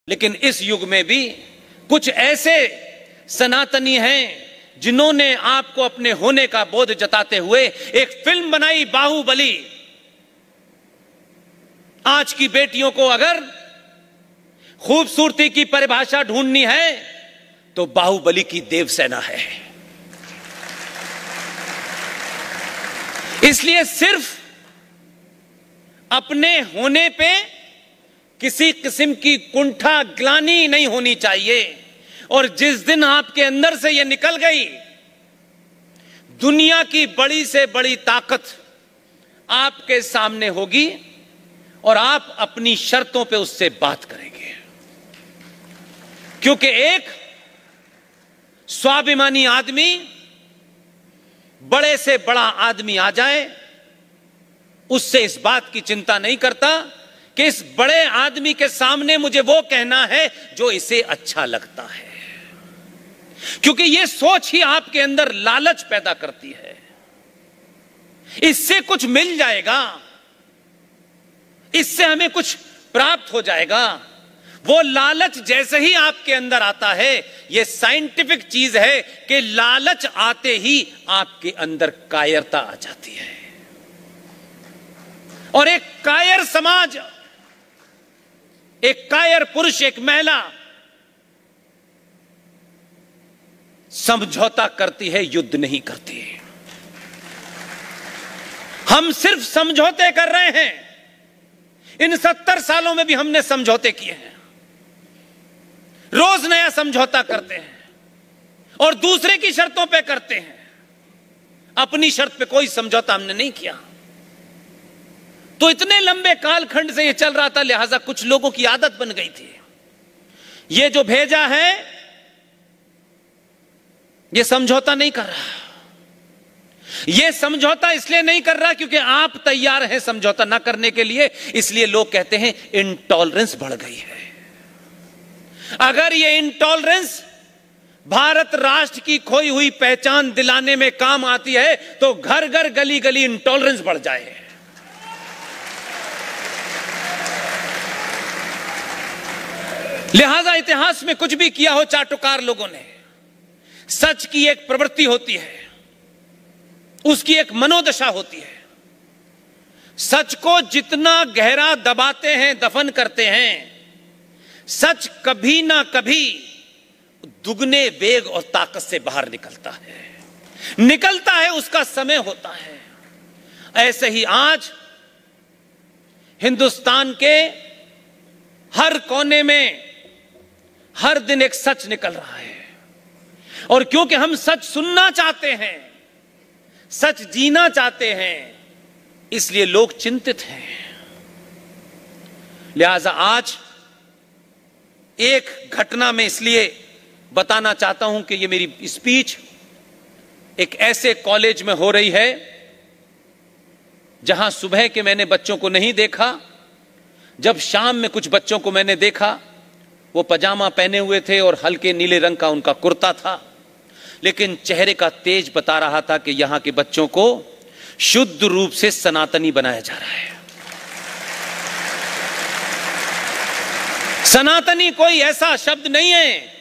लेकिन इस युग में भी कुछ ऐसे सनातनी हैं जिन्होंने आपको अपने होने का बोध जताते हुए एक फिल्म बनाई बाहुबली। आज की बेटियों को अगर खूबसूरती की परिभाषा ढूंढनी है तो बाहुबली की देवसेना है। इसलिए सिर्फ अपने होने पे किसी किस्म की कुंठा ग्लानि नहीं होनी चाहिए। और जिस दिन आपके अंदर से यह निकल गई, दुनिया की बड़ी से बड़ी ताकत आपके सामने होगी और आप अपनी शर्तों पे उससे बात करेंगे। क्योंकि एक स्वाभिमानी आदमी, बड़े से बड़ा आदमी आ जाए, उससे इस बात की चिंता नहीं करता कि इस बड़े आदमी के सामने मुझे वो कहना है जो इसे अच्छा लगता है। क्योंकि यह सोच ही आपके अंदर लालच पैदा करती है। इससे कुछ मिल जाएगा, इससे हमें कुछ प्राप्त हो जाएगा। वो लालच जैसे ही आपके अंदर आता है, यह साइंटिफिक चीज है कि लालच आते ही आपके अंदर कायरता आ जाती है। और एक कायर समाज, एक कायर पुरुष, एक महिला समझौता करती है, युद्ध नहीं करती। हम सिर्फ समझौते कर रहे हैं। इन 70 सालों में भी हमने समझौते किए हैं। रोज नया समझौता करते हैं और दूसरे की शर्तों पे करते हैं। अपनी शर्त पे कोई समझौता हमने नहीं किया। तो इतने लंबे कालखंड से यह चल रहा था, लिहाजा कुछ लोगों की आदत बन गई थी। यह जो भेजा है, यह समझौता नहीं कर रहा। यह समझौता इसलिए नहीं कर रहा क्योंकि आप तैयार हैं समझौता ना करने के लिए। इसलिए लोग कहते हैं इंटॉलरेंस बढ़ गई है। अगर यह इंटॉलरेंस भारत राष्ट्र की खोई हुई पहचान दिलाने में काम आती है तो घर घर गली गली इंटॉलरेंस बढ़ जाए। लिहाजा इतिहास में कुछ भी किया हो चाटुकार लोगों ने, सच की एक प्रवृत्ति होती है, उसकी एक मनोदशा होती है। सच को जितना गहरा दबाते हैं, दफन करते हैं, सच कभी ना कभी दुगने वेग और ताकत से बाहर निकलता है, उसका समय होता है। ऐसे ही आज हिंदुस्तान के हर कोने में हर दिन एक सच निकल रहा है। और क्योंकि हम सच सुनना चाहते हैं, सच जीना चाहते हैं, इसलिए लोग चिंतित हैं। लिहाजा आज एक घटना में इसलिए बताना चाहता हूं कि यह मेरी स्पीच एक ऐसे कॉलेज में हो रही है जहां सुबह के मैंने बच्चों को नहीं देखा। जब शाम में कुछ बच्चों को मैंने देखा, वो पजामा पहने हुए थे और हल्के नीले रंग का उनका कुर्ता था, लेकिन चेहरे का तेज बता रहा था कि यहां के बच्चों को शुद्ध रूप से सनातनी बनाया जा रहा है। सनातनी कोई ऐसा शब्द नहीं है,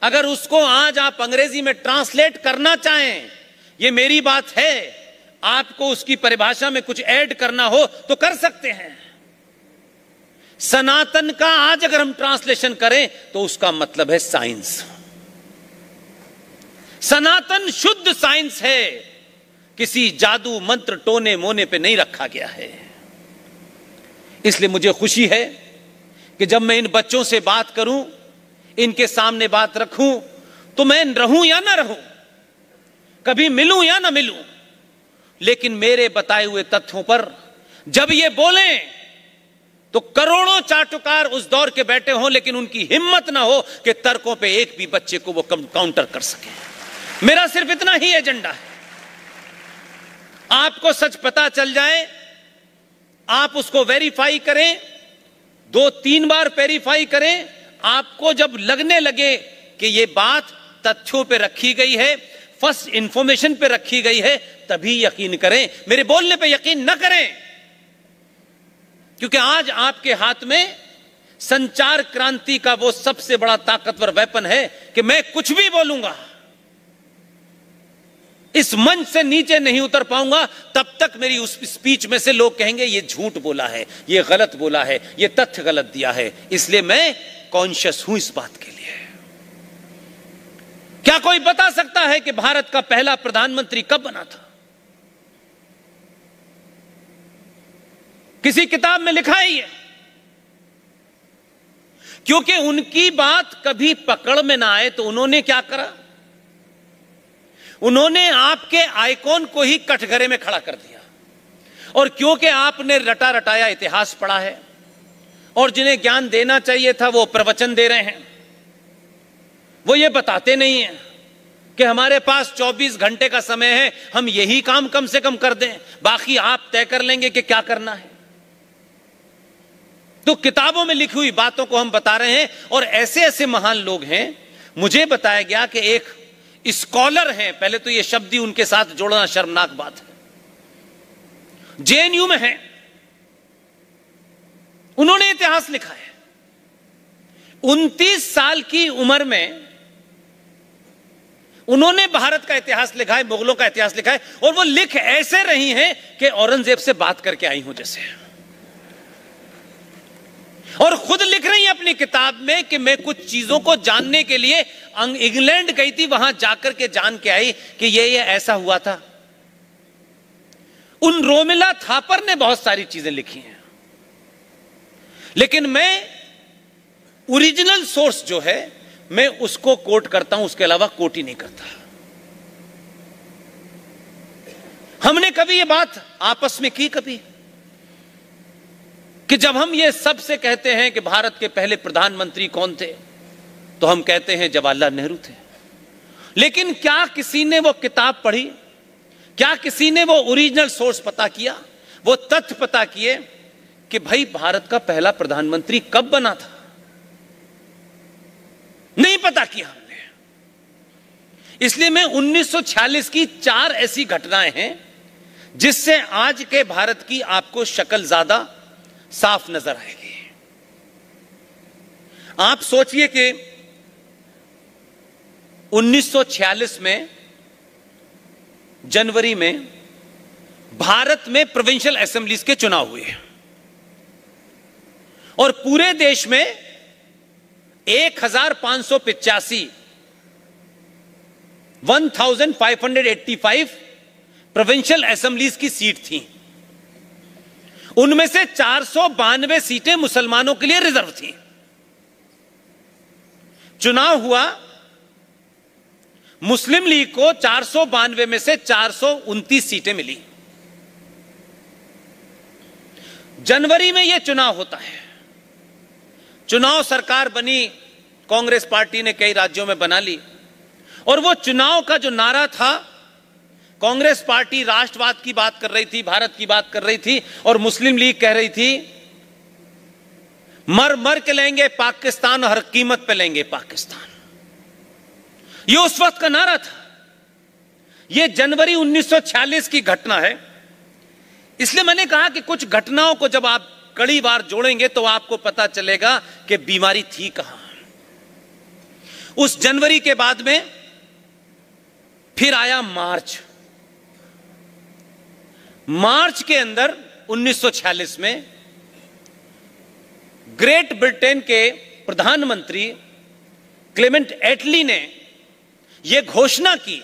अगर उसको आज आप अंग्रेजी में ट्रांसलेट करना चाहें, यह मेरी बात है, आपको उसकी परिभाषा में कुछ ऐड करना हो तो कर सकते हैं। सनातन का आज अगर हम ट्रांसलेशन करें तो उसका मतलब है साइंस। सनातन शुद्ध साइंस है, किसी जादू मंत्र टोने मोने पे नहीं रखा गया है। इसलिए मुझे खुशी है कि जब मैं इन बच्चों से बात करूं, इनके सामने बात रखूं, तो मैं रहूं या ना रहूं, कभी मिलूं या ना मिलूं, लेकिन मेरे बताए हुए तथ्यों पर जब ये बोलें तो करोड़ों चाटुकार उस दौर के बैठे हों, लेकिन उनकी हिम्मत ना हो कि तर्कों पे एक भी बच्चे को वो काउंटर कर सके। मेरा सिर्फ इतना ही एजेंडा है। आपको सच पता चल जाए, आप उसको वेरीफाई करें, 2-3 बार वेरीफाई करें। आपको जब लगने लगे कि ये बात तथ्यों पे रखी गई है, फर्स्ट इंफॉर्मेशन पे रखी गई है, तभी यकीन करें। मेरे बोलने पे यकीन न करें, क्योंकि आज आपके हाथ में संचार क्रांति का वो सबसे बड़ा ताकतवर वेपन है कि मैं कुछ भी बोलूंगा, इस मंच से नीचे नहीं उतर पाऊंगा तब तक मेरी उस स्पीच में से लोग कहेंगे ये झूठ बोला है, ये गलत बोला है, ये तथ्य गलत दिया है। इसलिए मैं कॉन्शियस हूं इस बात के लिए। क्या कोई बता सकता है कि भारत का पहला प्रधानमंत्री कब बना था? किसी किताब में लिखा है ये? क्योंकि उनकी बात कभी पकड़ में ना आए तो उन्होंने क्या करा, उन्होंने आपके आइकॉन को ही कटघरे में खड़ा कर दिया। और क्योंकि आपने रटा रटाया इतिहास पढ़ा है और जिन्हें ज्ञान देना चाहिए था वो प्रवचन दे रहे हैं, वो ये बताते नहीं हैं कि हमारे पास 24 घंटे का समय है, हम यही काम कम से कम कर दें, बाकी आप तय कर लेंगे कि क्या करना है। तो किताबों में लिखी हुई बातों को हम बता रहे हैं और ऐसे ऐसे महान लोग हैं। मुझे बताया गया कि एक स्कॉलर हैं, पहले तो यह शब्द ही उनके साथ जोड़ना शर्मनाक बात है, जेएनयू में हैं, उन्होंने इतिहास लिखा है। 29 साल की उम्र में उन्होंने भारत का इतिहास लिखा है, मुगलों का इतिहास लिखा है, और वो लिख ऐसे रही हैं कि औरंगजेब से बात करके आई हूं जैसे। और खुद लिख रही है अपनी किताब में कि मैं कुछ चीजों को जानने के लिए इंग्लैंड गई थी, वहां जाकर के जान के आई कि ये ऐसा हुआ था। उन रोमिला थापर ने बहुत सारी चीजें लिखी हैं, लेकिन मैं ओरिजिनल सोर्स जो है मैं उसको कोट करता हूं, उसके अलावा कोट ही नहीं करता। हमने कभी ये बात आपस में की कभी कि जब हम ये सबसे कहते हैं कि भारत के पहले प्रधानमंत्री कौन थे, तो हम कहते हैं जवाहरलाल नेहरू थे। लेकिन क्या किसी ने वो किताब पढ़ी? क्या किसी ने वो ओरिजिनल सोर्स पता किया, वो तथ्य पता किए कि भाई भारत का पहला प्रधानमंत्री कब बना था? नहीं पता किया हमने। इसलिए मैं 1946 की 4 ऐसी घटनाएं हैं जिससे आज के भारत की आपको शक्ल ज्यादा साफ नजर आएगी। आप सोचिए कि 1946 में जनवरी में भारत में प्रोविंशियल असेंबलीज के चुनाव हुए और पूरे देश में 1585 प्रोविंशियल असेंबलीज की सीट थी। उनमें से 492 सीटें मुसलमानों के लिए रिजर्व थी। चुनाव हुआ, मुस्लिम लीग को 492 में से 429 सीटें मिली। जनवरी में यह चुनाव होता है, चुनाव सरकार बनी, कांग्रेस पार्टी ने कई राज्यों में बना ली, और वो चुनाव का जो नारा था, कांग्रेस पार्टी राष्ट्रवाद की बात कर रही थी, भारत की बात कर रही थी, और मुस्लिम लीग कह रही थी मर मर के लेंगे पाकिस्तान, हर कीमत पे लेंगे पाकिस्तान। ये उस वक्त का नारा था। ये जनवरी 1946 की घटना है। इसलिए मैंने कहा कि कुछ घटनाओं को जब आप कड़ी बार जोड़ेंगे तो आपको पता चलेगा कि बीमारी थी कहां। उस जनवरी के बाद में फिर आया मार्च। मार्च के अंदर 1946 में ग्रेट ब्रिटेन के प्रधानमंत्री क्लेमेंट एटली ने यह घोषणा की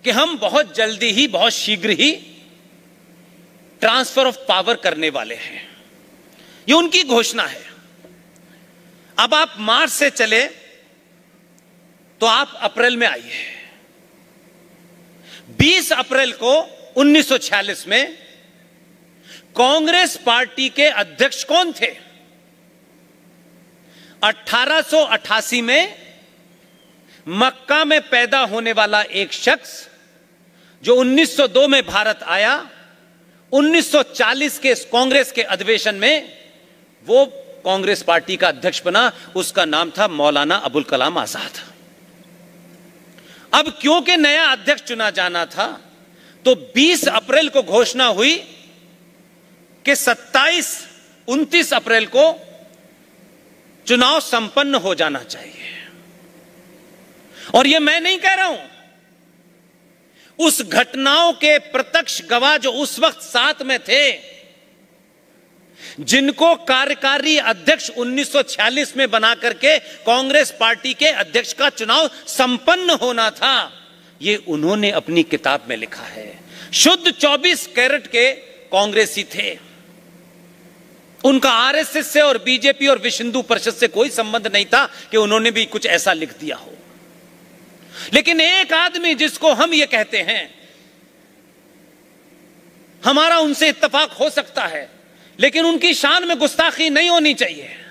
कि हम बहुत जल्दी ही, बहुत शीघ्र ही ट्रांसफर ऑफ पावर करने वाले हैं। यह उनकी घोषणा है। अब आप मार्च से चले तो आप अप्रैल में आइए। 20 अप्रैल को 1946 में कांग्रेस पार्टी के अध्यक्ष कौन थे? 1888 में मक्का में पैदा होने वाला एक शख्स जो 1902 में भारत आया, 1940 के कांग्रेस के अधिवेशन में वो कांग्रेस पार्टी का अध्यक्ष बना। उसका नाम था मौलाना अबुल कलाम आजाद। अब क्योंकि नया अध्यक्ष चुना जाना था तो 20 अप्रैल को घोषणा हुई कि 29 अप्रैल को चुनाव संपन्न हो जाना चाहिए। और यह मैं नहीं कह रहा हूं, उस घटनाओं के प्रत्यक्ष गवाह जो उस वक्त साथ में थे, जिनको कार्यकारी अध्यक्ष 1946 में बना करके कांग्रेस पार्टी के अध्यक्ष का चुनाव संपन्न होना था, ये उन्होंने अपनी किताब में लिखा है। शुद्ध 24 कैरेट के कांग्रेसी थे। उनका आरएसएस से और बीजेपी और विश्व हिंदू परिषद से कोई संबंध नहीं था कि उन्होंने भी कुछ ऐसा लिख दिया हो। लेकिन एक आदमी जिसको हम ये कहते हैं, हमारा उनसे इत्तेफाक हो सकता है, लेकिन उनकी शान में गुस्ताखी नहीं होनी चाहिए।